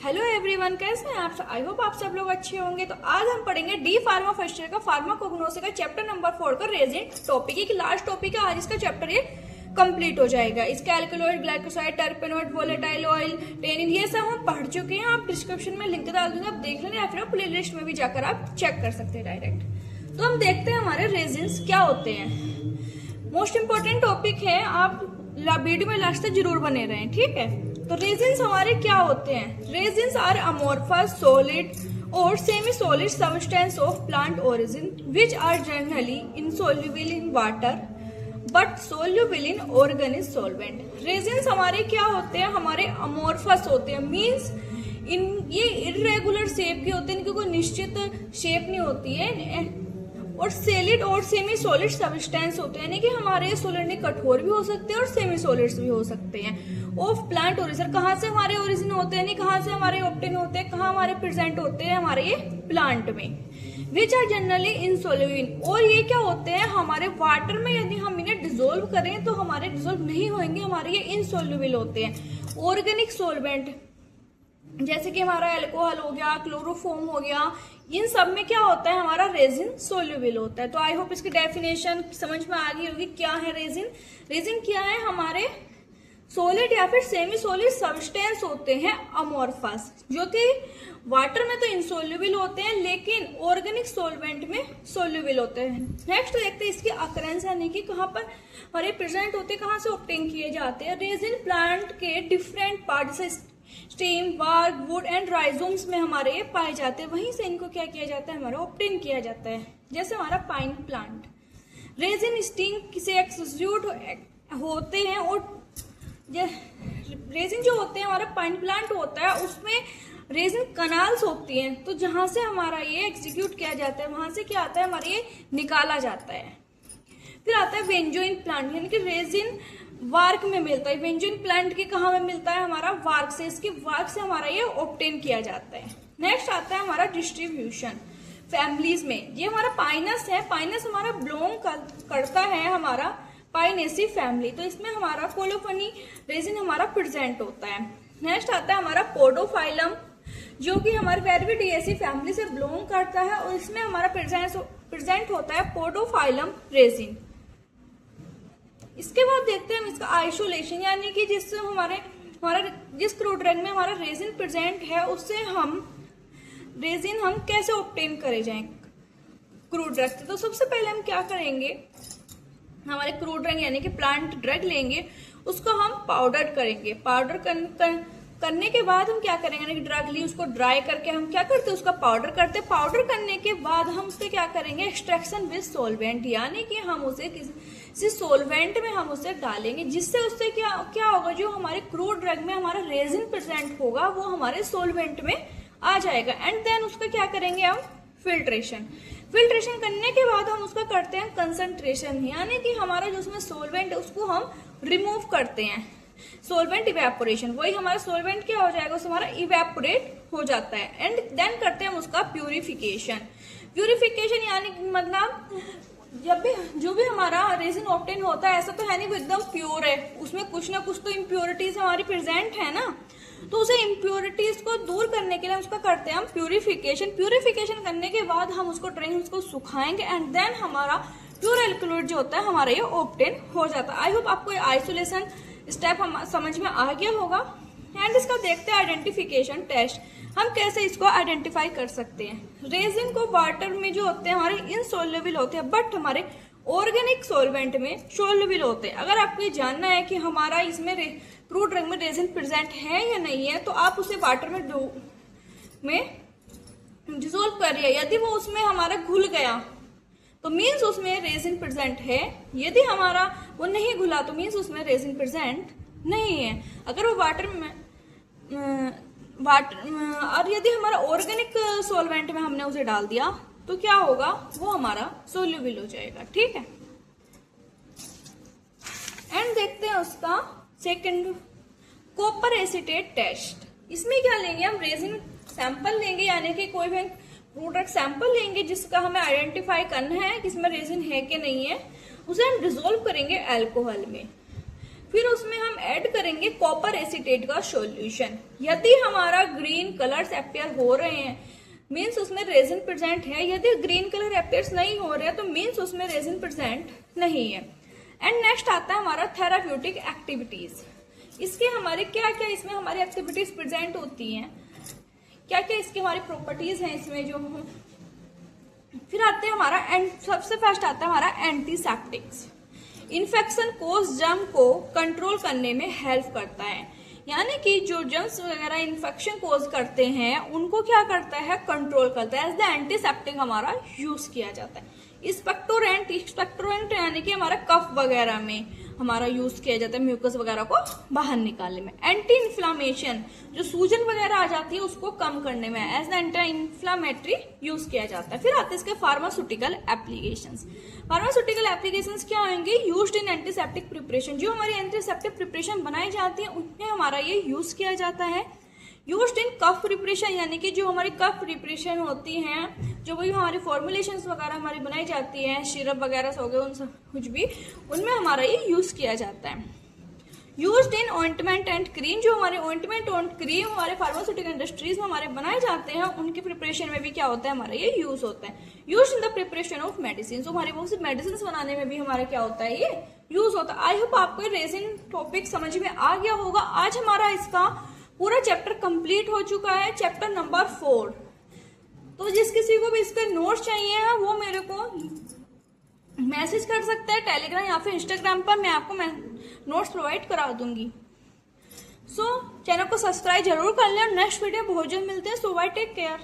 Hello everyone, कैसे हैं आप? आई होप आप सब लोग अच्छे होंगे। तो आज हम पढ़ेंगे डी फार्मा फर्स्ट ईयर का फार्माकोग्नोसी का चैप्टर नंबर 4 का रेजिन टॉपिक है कि लास्ट टॉपिक है। आज इसका चैप्टर ये कंप्लीट हो जाएगा। इसके alkaloid, glycoside, terpenoid, volatile oil, tannin, ये सब हम पढ़ चुके हैं। आप डिस्क्रिप्शन में लिंक डाल दूंगा, आप देख लेना, या फिर प्ले लिस्ट में भी जाकर आप चेक कर सकते हैं डायरेक्ट। तो हम देखते हैं हमारे रेजिन्स क्या होते हैं। मोस्ट इंपॉर्टेंट टॉपिक है, आप वीडियो में लास्ट तक जरूर बने रहें, ठीक है। तो रेजिन्स हमारे क्या होते हैं? रेजिन्स आर अमोर्फस सॉलिड और semi solid substance of plant origin which are generally insoluble in water but soluble in organic solvent. Resins हमारे क्या होते हैं? हमारे अमोर्फस होते हैं, मीन्स ये इरेगुलर शेप के होते हैं, इनकी कोई निश्चित शेप नहीं होती है। और सॉलिड और सेमी सॉलिड सब्सटेंस होते हैं, यानी कि हमारे सॉलिड नहीं, कठोर भी हो सकते हैं और सेमी सॉलिड्स भी हो सकते हैं। ऑफ प्लांट ओरिजिन, कहाँ से हमारे ओरिजिन होते हैं, नहीं कहाँ से हमारे ऑब्टेन होते हैं, कहाँ हमारे प्रेजेंट होते हैं हमारे ये प्लांट में। विच आर जनरली इनसोल्युबल, और ये क्या होते हैं हमारे वाटर में, यदि हम इन्हें डिसोल्व करें तो हमारे डिसोल्व नहीं होंगे, हमारे ये इनसोल्युबल होते हैं। ऑर्गेनिक सॉल्वेंट जैसे कि हमारा अल्कोहल हो गया, क्लोरोफॉर्म हो गया, इन सब में क्या होता है हमारा रेजिन सोल्यूबल होता है। तो आई होप इसकी डेफिनेशन समझ में आ गई होगी। क्या है रेजिन? रेजिन क्या है? हमारे सॉलिड या फिर सेमी सॉलिड सब्सटेंस होते हैं अमोर्फस, जो कि वाटर में तो इनसोल्यूबल होते हैं लेकिन ऑर्गेनिक सॉल्वेंट में सोल्यूबल होते हैं। नेक्स्ट देखते हैं इसकी अकरेंस, यानी कि कहाँ पर हमारे प्रेजेंट होते हैं, कहाँ से ऑब्टेन किए जाते हैं। रेजिन प्लांट के डिफरेंट पार्ट से stem, bark, wood and rhizomes में हमारे ये पाए जाते हैं, वहीं से इनको क्या किया जाता है, हमारा ऑब्टेन किया जाता है। जैसे हमारा पाइन प्लांट, रेजिन स्टिंग से एक्सट्रूड होते हैं, और रेजिन जो होते हैं हमारा पाइन प्लांट होता है उसमें रेजिन कनाल्स होती हैं, तो जहां से हमारा ये एग्जीक्यूट किया जाता है वहां से क्या आता है, हमारा ये निकाला जाता है। फिर आता है बेंजोइन प्लांट, यानी कि रेजिन वार्क में मिलता है। बेंजोइन प्लांट के कहाँ में मिलता है? हमारा वार्क से, इसके वार्क से हमारा ये ऑब्टेन किया जाता है। नेक्स्ट आता है हमारा डिस्ट्रीब्यूशन फैमिलीज में। ये हमारा पाइनस है, पाइनस हमारा बिलोंग करता है हमारा पाइनेसी फैमिली, तो इसमें हमारा कोलोफनी रेजिन हमारा प्रेजेंट होता है। नेक्स्ट आता है हमारा पोडोफाइलम, जो कि हमारे वेरविडिएसी फैमिली से बिलोंग करता है, और इसमें हमारा प्रेजेंट होता है पोडोफाइलम रेजिन। इसके बाद देखते हैं हम इसका आइसोलेशन, यानी कि जिससे हमारा जिस क्रूड ड्रग में हमारा रेजिन प्रेजेंट है उससे हम रेजिन हम कैसे ऑब्टेन करे जाएं क्रूड ड्रग से। तो सबसे पहले हम क्या करेंगे, हमारे क्रूड ड्रग यानी कि प्लांट ड्रग लेंगे, उसको हम पाउडर करेंगे। पाउडर करने के बाद हम क्या करेंगे, यानी कि ड्रग ली उसको ड्राई करके हम क्या करते हैं, उसका पाउडर करते हैं। पाउडर करने के बाद हम उससे क्या करेंगे, एक्सट्रैक्शन विद सोलवेंट, यानी कि हम उसे किसी सोलवेंट में हम उसे डालेंगे, जिससे उससे क्या होगा, जो हमारे क्रूड ड्रग में हमारा रेजिन प्रेजेंट होगा वो हमारे सोलवेंट में आ जाएगा। एंड देन उसका क्या करेंगे हम, फिल्ट्रेशन करने के बाद हम उसका करते हैं कंसंट्रेशन, यानी कि हमारा जो उसमें सोलवेंट है उसको हम रिमूव करते हैं। सोलवेंट इवेपोरेशन, वही हमारा सोलवेंट क्या हो जाएगा, उससे हमारा इवेपोरेट हो जाता है। एंड देन करते हैं हम उसका प्यूरिफिकेशन, यानी मतलब जो भी हमारा रेजिन ऑब्टेन होता है, ऐसा तो है नहीं वो एकदम प्योर है, उसमें कुछ ना कुछ तो इम्प्योरिटीज हमारी प्रेजेंट है ना, तो उसे इम्प्योरिटीज को दूर करने के लिए उसका करते हैं हम प्यूरिफिकेशन करने के बाद हम उसको उसको सुखाएंगे, एंड देन हमारा प्योर एल्कलॉइड जो होता है हमारा ये ऑब्टेन हो जाता है। आई होप आपको आइसोलेशन स्टेप हम समझ में आ गया होगा। एंड इसका देखते हैं आइडेंटिफिकेशन टेस्ट, हम कैसे इसको आइडेंटिफाई कर सकते हैं। रेजिन को वाटर में जो होते हैं हमारे इनसोल्युबल होते हैं, बट हमारे ऑर्गेनिक सॉल्वेंट में सोल्युबल होते हैं। अगर आपको ये जानना है कि हमारा इसमें क्रूड ड्रग में रेजिन प्रेजेंट है या नहीं है, तो आप उसे वाटर में डिसोल्व करिए। यदि वो उसमें हमारा घुल गया तो मीन्स उसमें रेजिन प्रेजेंट है, यदि हमारा वो नहीं घुला तो मीन्स उसमें रेजिन प्रेजेंट नहीं है। अगर वो वाटर और यदि हमारा ऑर्गेनिक सॉल्वेंट में हमने उसे डाल दिया तो क्या होगा, वो हमारा सोल्यूबल हो जाएगा, ठीक है। एंड देखते हैं उसका सेकंड, कॉपर एसीटेट टेस्ट। इसमें क्या लेंगे हम, रेजिन सैंपल लेंगे, यानी कि कोई भी प्रोडक्ट सैंपल लेंगे जिसका हमें आइडेंटिफाई करना है कि इसमें रेजिन है कि नहीं है, उसे हम डिसोल्व करेंगे अल्कोहल में। फिर उसमें हम ऐड करेंगे कॉपर एसीटेट का सॉल्यूशन। यदि हमारा ग्रीन कलर्स अपेयर हो रहे हैं मीन्स उसमें रेजिन प्रेजेंट है, यदि ग्रीन कलर अपेयर्स नहीं हो रहे हैं तो मीन्स उसमें रेजिन प्रेजेंट नहीं है। एंड नेक्स्ट आता है हमारा थेराप्यूटिक एक्टिविटीज। इसके हमारे क्या क्या इसमें हमारी एक्टिविटीज प्रेजेंट होती हैं, क्या क्या इसकी हमारी प्रॉपर्टीज हैं इसमें जो। फिर आते हैं हमारा सबसे फर्स्ट आता है हमारा एंटीसेप्टिक्स। इन्फेक्शन कोज जर्म को कंट्रोल करने में हेल्प करता है, यानी कि जो जर्म्स वगैरह इन्फेक्शन कोज करते हैं उनको क्या करता है, कंट्रोल करता है। एज द एंटीसेप्टिक हमारा यूज किया जाता है। एक्सपेक्टोरेंट यानी कि हमारा कफ वगैरह में हमारा यूज किया जाता है म्यूकस वगैरह को बाहर निकालने में। एंटी इन्फ्लामेशन जो सूजन वगैरह आ जाती है उसको कम करने में as the anti inflammatory use किया जाता है। फिर आते हैं इसके फार्मास्यूटिकल एप्लीकेशंस। फार्मास्यूटिकल एप्लीकेशंस क्या होंगे, यूज्ड इन एंटीसेप्टिक प्रिपरेशन। जो हमारी एंटीसेप्टिक प्रिपरेशन बनाई जाती है उनमें हमारा ये यूज किया जाता है। यूज्ड इन कफ प्रिपरेशन यानी कि जो हमारी कफ प्रिपरेशन होती हैं, जो वही हमारी फॉर्मुलेशंस वगैरह हमारी बनाई जाती है, सिरप वगैरह हो गए उन सब कुछ भी, उनमें हमारा ये यूज किया जाता है। Used in ointment and cream. जो हमारे ऑइंटमेंट और क्रीम हमारे फार्मास्यूटिकल इंडस्ट्रीज में हमारे बनाए जाते हैं उनके प्रिपरेशन में भी क्या होता है, हमारा ये यूज होता है। Used in the preparation of medicine. हमारी बहुत सी मेडिसिन बनाने में भी हमारा क्या होता है, ये यूज होता है। आई होप आपको रेजिन टॉपिक समझ में आ गया होगा। आज हमारा इसका पूरा चैप्टर कंप्लीट हो चुका है, चैप्टर नंबर 4। तो जिस किसी को भी इसके नोट्स चाहिए है वो मेरे को मैसेज कर सकता है टेलीग्राम या फिर इंस्टाग्राम पर, मैं आपको नोट्स प्रोवाइड करा दूंगी। सो चैनल को सब्सक्राइब जरूर कर लें और नेक्स्ट वीडियो बहुत जल्द मिलते हैं। सो बाय, टेक केयर।